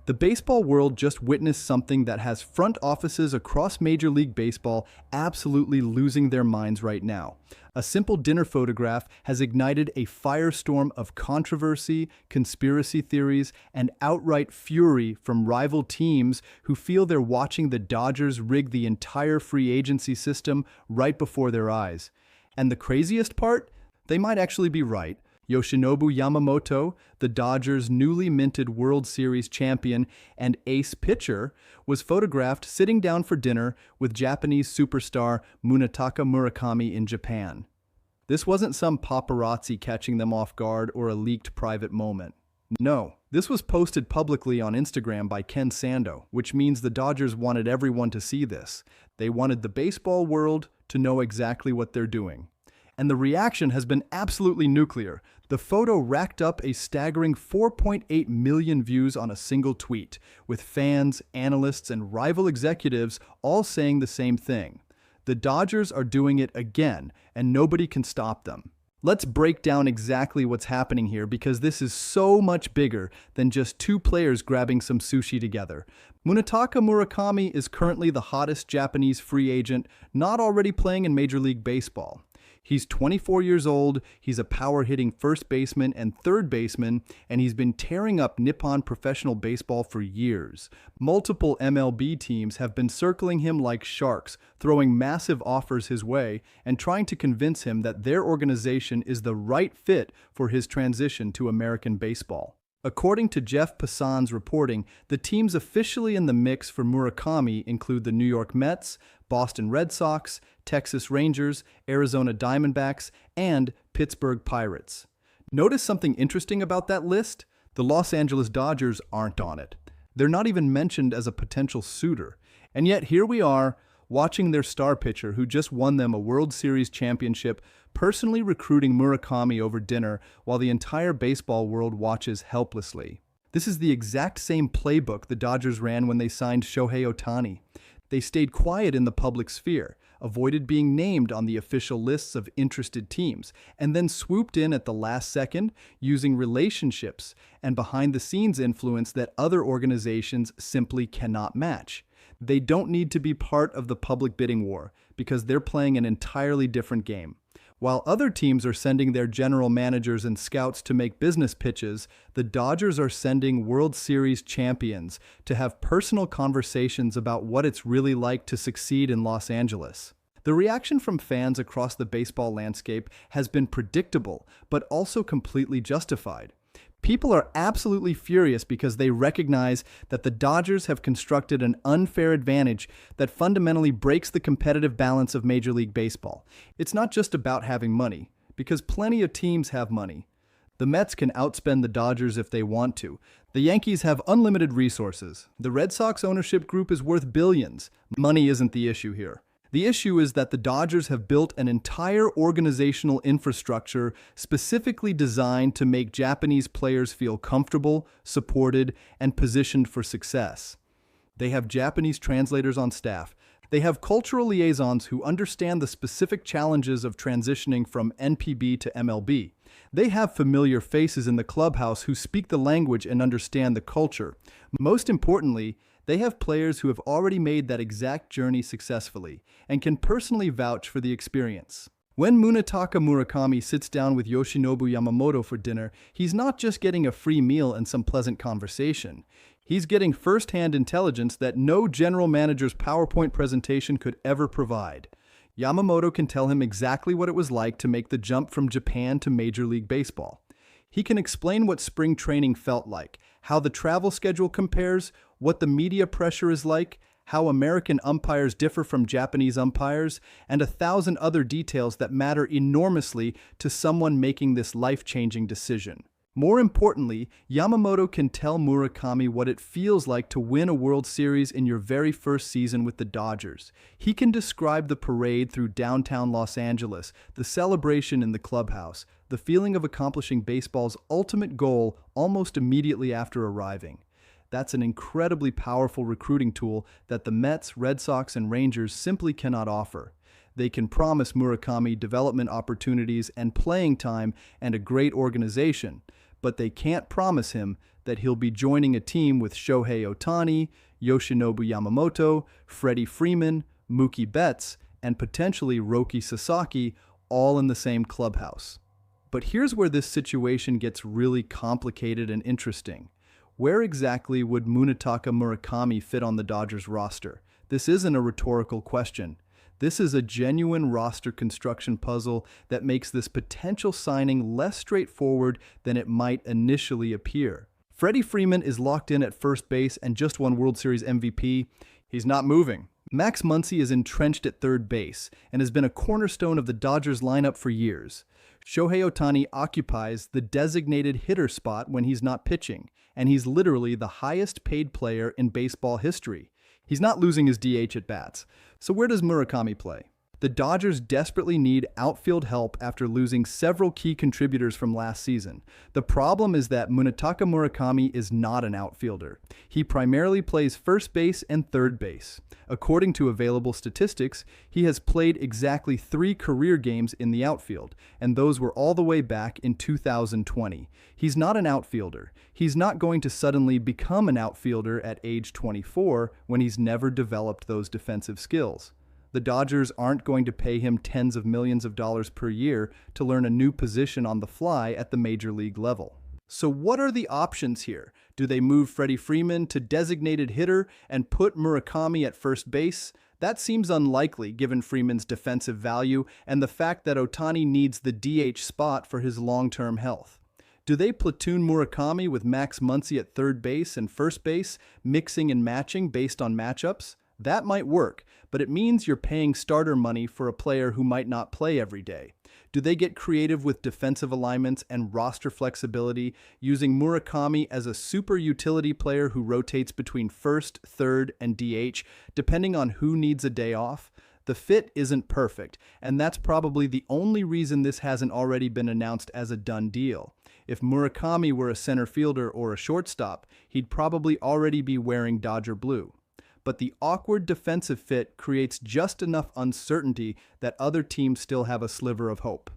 The baseball world just witnessed something that has front offices across Major League Baseball absolutely losing their minds right now. A simple dinner photograph has ignited a firestorm of controversy, conspiracy theories, and outright fury from rival teams who feel they're watching the Dodgers rig the entire free agency system right before their eyes. And the craziest part? They might actually be right. Yoshinobu Yamamoto, the Dodgers' newly minted World Series champion and ace pitcher, was photographed sitting down for dinner with Japanese superstar Munetaka Murakami in Japan. This wasn't some paparazzi catching them off guard or a leaked private moment. No, this was posted publicly on Instagram by Ken Sando, which means the Dodgers wanted everyone to see this. They wanted the baseball world to know exactly what they're doing. And the reaction has been absolutely nuclear. The photo racked up a staggering 4.8 million views on a single tweet, with fans, analysts, and rival executives all saying the same thing. The Dodgers are doing it again, and nobody can stop them. Let's break down exactly what's happening here because this is so much bigger than just two players grabbing some sushi together. Munetaka Murakami is currently the hottest Japanese free agent not already playing in Major League Baseball. He's 24 years old, he's a power-hitting first baseman and third baseman, and he's been tearing up Nippon professional baseball for years. Multiple MLB teams have been circling him like sharks, throwing massive offers his way, and trying to convince him that their organization is the right fit for his transition to American baseball. According to Jeff Passan's reporting, the teams officially in the mix for Murakami include the New York Mets, Boston Red Sox, Texas Rangers, Arizona Diamondbacks, and Pittsburgh Pirates. Notice something interesting about that list? The Los Angeles Dodgers aren't on it. They're not even mentioned as a potential suitor. And yet here we are, watching their star pitcher who just won them a World Series championship, personally recruiting Murakami over dinner while the entire baseball world watches helplessly. This is the exact same playbook the Dodgers ran when they signed Shohei Ohtani. They stayed quiet in the public sphere, avoided being named on the official lists of interested teams, and then swooped in at the last second using relationships and behind-the-scenes influence that other organizations simply cannot match. They don't need to be part of the public bidding war because they're playing an entirely different game. While other teams are sending their general managers and scouts to make business pitches, the Dodgers are sending World Series champions to have personal conversations about what it's really like to succeed in Los Angeles. The reaction from fans across the baseball landscape has been predictable, but also completely justified. People are absolutely furious because they recognize that the Dodgers have constructed an unfair advantage that fundamentally breaks the competitive balance of Major League Baseball. It's not just about having money, because plenty of teams have money. The Mets can outspend the Dodgers if they want to. The Yankees have unlimited resources. The Red Sox ownership group is worth billions. Money isn't the issue here. The issue is that the Dodgers have built an entire organizational infrastructure specifically designed to make Japanese players feel comfortable, supported, and positioned for success. They have Japanese translators on staff. They have cultural liaisons who understand the specific challenges of transitioning from NPB to MLB. They have familiar faces in the clubhouse who speak the language and understand the culture. Most importantly, they have players who have already made that exact journey successfully and can personally vouch for the experience. When Munetaka Murakami sits down with Yoshinobu Yamamoto for dinner, he's not just getting a free meal and some pleasant conversation. He's getting first-hand intelligence that no general manager's PowerPoint presentation could ever provide. Yamamoto can tell him exactly what it was like to make the jump from Japan to Major League Baseball. He can explain what spring training felt like, how the travel schedule compares, what the media pressure is like, how American umpires differ from Japanese umpires, and 1,000 other details that matter enormously to someone making this life-changing decision. More importantly, Yamamoto can tell Murakami what it feels like to win a World Series in your very first season with the Dodgers. He can describe the parade through downtown Los Angeles, the celebration in the clubhouse, the feeling of accomplishing baseball's ultimate goal almost immediately after arriving. That's an incredibly powerful recruiting tool that the Mets, Red Sox, and Rangers simply cannot offer. They can promise Murakami development opportunities and playing time and a great organization, but they can't promise him that he'll be joining a team with Shohei Ohtani, Yoshinobu Yamamoto, Freddie Freeman, Mookie Betts, and potentially Roki Sasaki, all in the same clubhouse. But here's where this situation gets really complicated and interesting. Where exactly would Munetaka Murakami fit on the Dodgers roster? This isn't a rhetorical question. This is a genuine roster construction puzzle that makes this potential signing less straightforward than it might initially appear. Freddie Freeman is locked in at first base and just won World Series MVP. He's not moving. Max Muncy is entrenched at third base and has been a cornerstone of the Dodgers lineup for years. Shohei Ohtani occupies the designated hitter spot when he's not pitching, and he's literally the highest paid player in baseball history. He's not losing his DH at bats. So where does Murakami play? The Dodgers desperately need outfield help after losing several key contributors from last season. The problem is that Munetaka Murakami is not an outfielder. He primarily plays first base and third base. According to available statistics, he has played exactly 3 career games in the outfield, and those were all the way back in 2020. He's not an outfielder. He's not going to suddenly become an outfielder at age 24 when he's never developed those defensive skills. The Dodgers aren't going to pay him tens of millions of dollars per year to learn a new position on the fly at the major league level. So what are the options here? Do they move Freddie Freeman to designated hitter and put Murakami at first base? That seems unlikely given Freeman's defensive value and the fact that Ohtani needs the DH spot for his long-term health. Do they platoon Murakami with Max Muncy at third base and first base, mixing and matching based on matchups? That might work, but it means you're paying starter money for a player who might not play every day. Do they get creative with defensive alignments and roster flexibility, using Murakami as a super utility player who rotates between first, third, and DH, depending on who needs a day off? The fit isn't perfect, and that's probably the only reason this hasn't already been announced as a done deal. If Murakami were a center fielder or a shortstop, he'd probably already be wearing Dodger blue. But the awkward defensive fit creates just enough uncertainty that other teams still have a sliver of hope.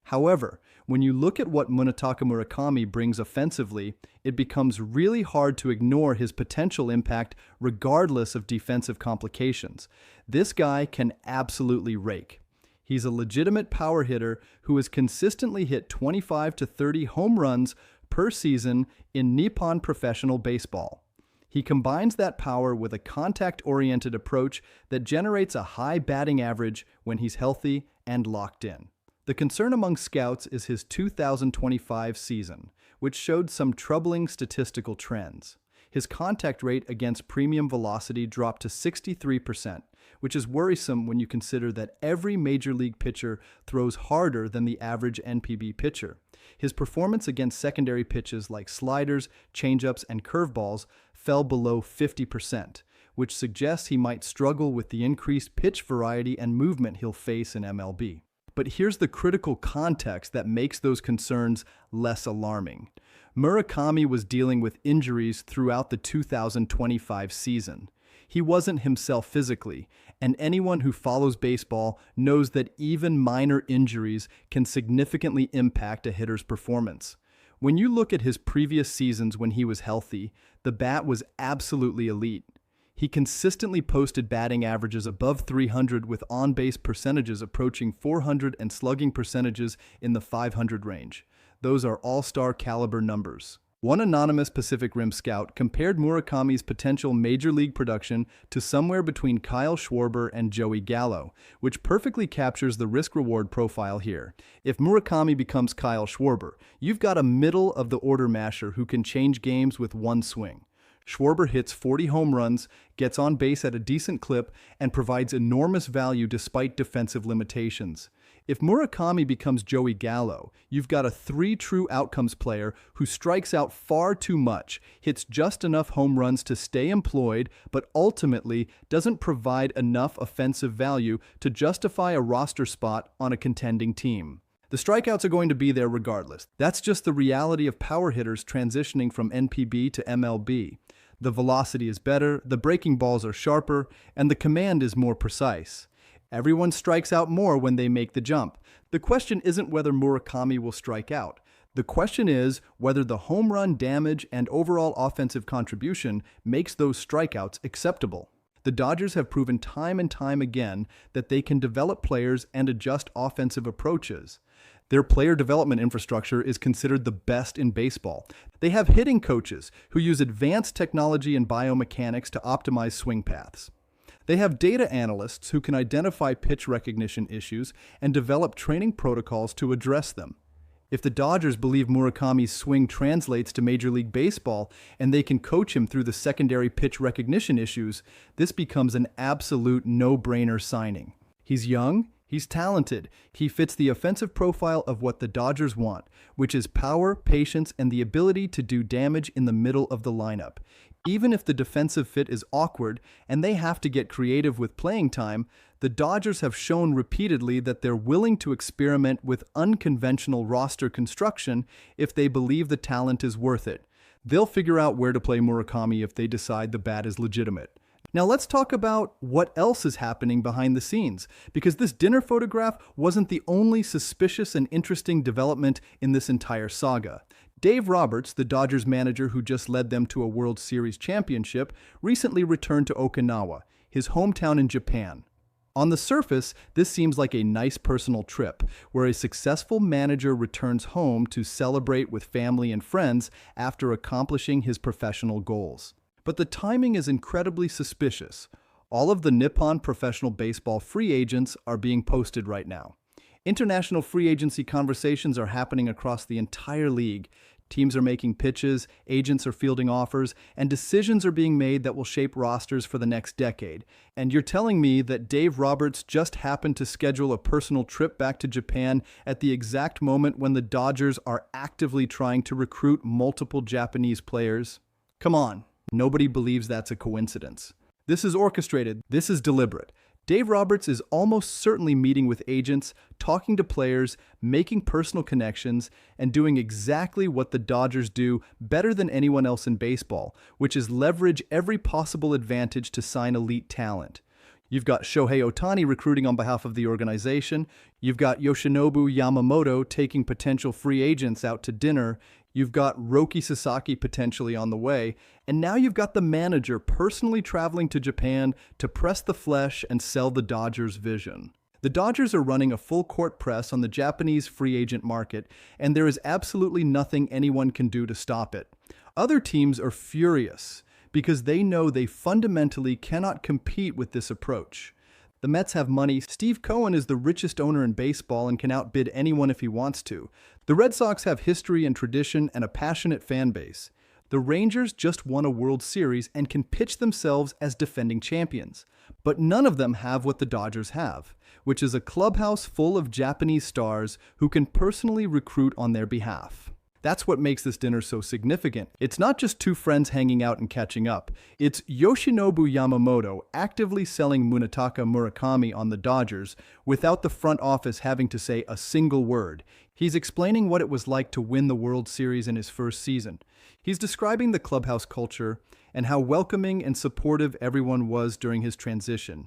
However, when you look at what Munetaka Murakami brings offensively, it becomes really hard to ignore his potential impact regardless of defensive complications. This guy can absolutely rake. He's a legitimate power hitter who has consistently hit 25 to 30 home runs per season in Nippon professional baseball. He combines that power with a contact-oriented approach that generates a high batting average when he's healthy and locked in. The concern among scouts is his 2025 season, which showed some troubling statistical trends. His contact rate against premium velocity dropped to 63%, which is worrisome when you consider that every major league pitcher throws harder than the average NPB pitcher. His performance against secondary pitches like sliders, changeups, and curveballs fell below 50%, which suggests he might struggle with the increased pitch variety and movement he'll face in MLB. But here's the critical context that makes those concerns less alarming. Murakami was dealing with injuries throughout the 2025 season. He wasn't himself physically, and anyone who follows baseball knows that even minor injuries can significantly impact a hitter's performance. When you look at his previous seasons when he was healthy, the bat was absolutely elite. He consistently posted batting averages above 300 with on-base percentages approaching 400 and slugging percentages in the 500 range. Those are all-star caliber numbers. One anonymous Pacific Rim scout compared Murakami's potential major league production to somewhere between Kyle Schwarber and Joey Gallo, which perfectly captures the risk-reward profile here. If Murakami becomes Kyle Schwarber, you've got a middle-of-the-order masher who can change games with one swing. Schwarber hits 40 home runs, gets on base at a decent clip, and provides enormous value despite defensive limitations. If Murakami becomes Joey Gallo, you've got a 3 true outcomes player who strikes out far too much, hits just enough home runs to stay employed, but ultimately doesn't provide enough offensive value to justify a roster spot on a contending team. The strikeouts are going to be there regardless. That's just the reality of power hitters transitioning from NPB to MLB. The velocity is better, the breaking balls are sharper, and the command is more precise. Everyone strikes out more when they make the jump. The question isn't whether Murakami will strike out. The question is whether the home run damage and overall offensive contribution makes those strikeouts acceptable. The Dodgers have proven time and time again that they can develop players and adjust offensive approaches. Their player development infrastructure is considered the best in baseball. They have hitting coaches who use advanced technology and biomechanics to optimize swing paths. They have data analysts who can identify pitch recognition issues and develop training protocols to address them. If the Dodgers believe Murakami's swing translates to Major League Baseball and they can coach him through the secondary pitch recognition issues, this becomes an absolute no-brainer signing. He's young, he's talented, he fits the offensive profile of what the Dodgers want, which is power, patience, and the ability to do damage in the middle of the lineup. Even if the defensive fit is awkward and they have to get creative with playing time, the Dodgers have shown repeatedly that they're willing to experiment with unconventional roster construction if they believe the talent is worth it. They'll figure out where to play Murakami if they decide the bat is legitimate. Now let's talk about what else is happening behind the scenes, because this dinner photograph wasn't the only suspicious and interesting development in this entire saga. Dave Roberts, the Dodgers manager who just led them to a World Series championship, recently returned to Okinawa, his hometown in Japan. On the surface, this seems like a nice personal trip, where a successful manager returns home to celebrate with family and friends after accomplishing his professional goals. But the timing is incredibly suspicious. All of the Nippon professional baseball free agents are being posted right now. International free agency conversations are happening across the entire league. Teams are making pitches, agents are fielding offers, and decisions are being made that will shape rosters for the next decade. And you're telling me that Dave Roberts just happened to schedule a personal trip back to Japan at the exact moment when the Dodgers are actively trying to recruit multiple Japanese players? Come on, nobody believes that's a coincidence. This is orchestrated, this is deliberate. Dave Roberts is almost certainly meeting with agents, talking to players, making personal connections, and doing exactly what the Dodgers do better than anyone else in baseball, which is leverage every possible advantage to sign elite talent. You've got Shohei Ohtani recruiting on behalf of the organization. You've got Yoshinobu Yamamoto taking potential free agents out to dinner. You've got Roki Sasaki potentially on the way. And now you've got the manager personally traveling to Japan to press the flesh and sell the Dodgers' vision. The Dodgers are running a full-court press on the Japanese free agent market, and there is absolutely nothing anyone can do to stop it. Other teams are furious because they know they fundamentally cannot compete with this approach. The Mets have money. Steve Cohen is the richest owner in baseball and can outbid anyone if he wants to. The Red Sox have history and tradition and a passionate fan base. The Rangers just won a World Series and can pitch themselves as defending champions. But none of them have what the Dodgers have, which is a clubhouse full of Japanese stars who can personally recruit on their behalf. That's what makes this dinner so significant. It's not just two friends hanging out and catching up. It's Yoshinobu Yamamoto actively selling Munetaka Murakami on the Dodgers without the front office having to say a single word. He's explaining what it was like to win the World Series in his first season. He's describing the clubhouse culture and how welcoming and supportive everyone was during his transition.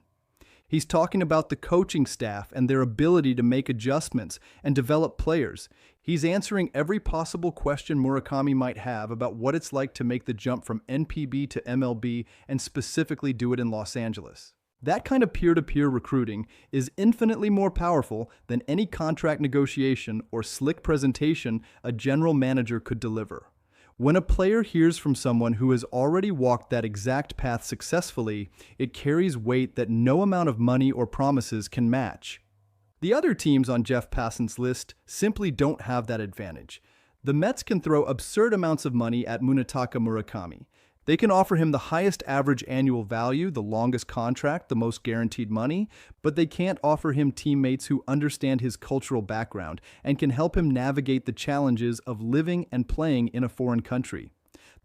He's talking about the coaching staff and their ability to make adjustments and develop players. He's answering every possible question Murakami might have about what it's like to make the jump from NPB to MLB and specifically do it in Los Angeles. That kind of peer-to-peer recruiting is infinitely more powerful than any contract negotiation or slick presentation a general manager could deliver. When a player hears from someone who has already walked that exact path successfully, it carries weight that no amount of money or promises can match. The other teams on Jeff Passan's list simply don't have that advantage. The Mets can throw absurd amounts of money at Munetaka Murakami. They can offer him the highest average annual value, the longest contract, the most guaranteed money, but they can't offer him teammates who understand his cultural background and can help him navigate the challenges of living and playing in a foreign country.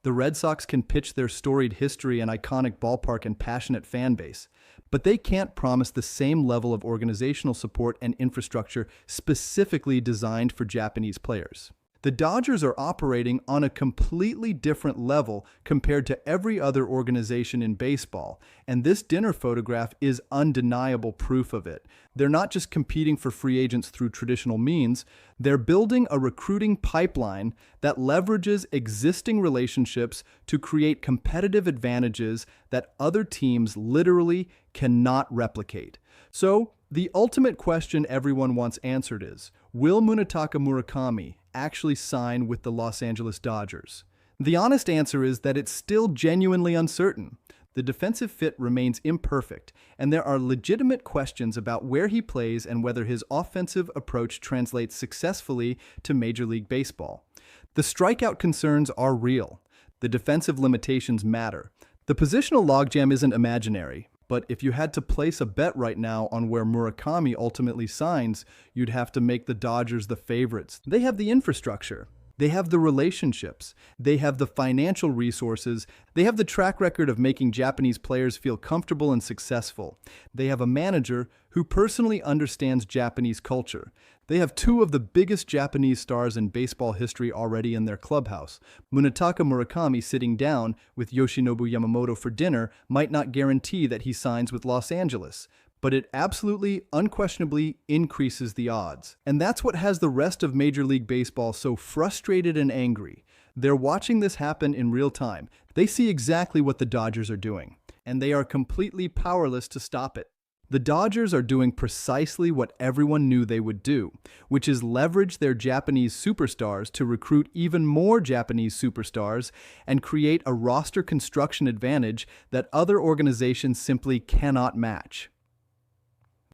The Red Sox can pitch their storied history and iconic ballpark and passionate fan base, but they can't promise the same level of organizational support and infrastructure specifically designed for Japanese players. The Dodgers are operating on a completely different level compared to every other organization in baseball, and this dinner photograph is undeniable proof of it. They're not just competing for free agents through traditional means, they're building a recruiting pipeline that leverages existing relationships to create competitive advantages that other teams literally cannot replicate. So, the ultimate question everyone wants answered is, will Munetaka Murakami actually sign with the Los Angeles Dodgers? The honest answer is that it's still genuinely uncertain. The defensive fit remains imperfect, and there are legitimate questions about where he plays and whether his offensive approach translates successfully to Major League Baseball. The strikeout concerns are real. The defensive limitations matter. The positional logjam isn't imaginary. But if you had to place a bet right now on where Murakami ultimately signs, you'd have to make the Dodgers the favorites. They have the infrastructure. They have the relationships. They have the financial resources. They have the track record of making Japanese players feel comfortable and successful. They have a manager who personally understands Japanese culture. They have two of the biggest Japanese stars in baseball history already in their clubhouse. Munetaka Murakami sitting down with Yoshinobu Yamamoto for dinner might not guarantee that he signs with Los Angeles, but it absolutely, unquestionably increases the odds. And that's what has the rest of Major League Baseball so frustrated and angry. They're watching this happen in real time. They see exactly what the Dodgers are doing, and they are completely powerless to stop it. The Dodgers are doing precisely what everyone knew they would do, which is leverage their Japanese superstars to recruit even more Japanese superstars and create a roster construction advantage that other organizations simply cannot match.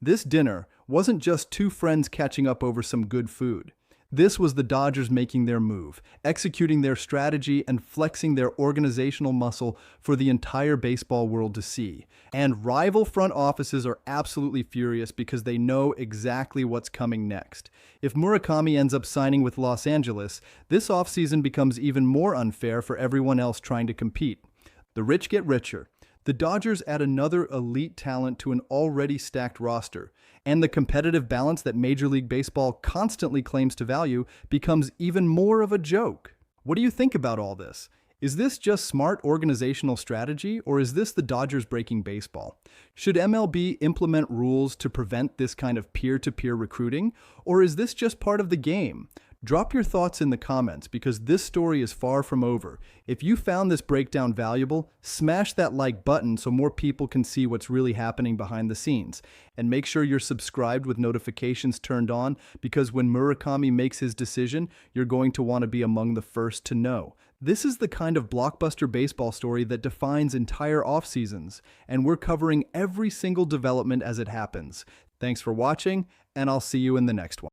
This dinner wasn't just two friends catching up over some good food. This was the Dodgers making their move, executing their strategy, and flexing their organizational muscle for the entire baseball world to see. And rival front offices are absolutely furious because they know exactly what's coming next. If Murakami ends up signing with Los Angeles, this offseason becomes even more unfair for everyone else trying to compete. The rich get richer. The Dodgers add another elite talent to an already stacked roster, and the competitive balance that Major League Baseball constantly claims to value becomes even more of a joke. What do you think about all this? Is this just smart organizational strategy, or is this the Dodgers breaking baseball? Should MLB implement rules to prevent this kind of peer-to-peer recruiting, or is this just part of the game? Drop your thoughts in the comments because this story is far from over. If you found this breakdown valuable, smash that like button so more people can see what's really happening behind the scenes. And make sure you're subscribed with notifications turned on because when Murakami makes his decision, you're going to want to be among the first to know. This is the kind of blockbuster baseball story that defines entire off-seasons, and we're covering every single development as it happens. Thanks for watching, and I'll see you in the next one.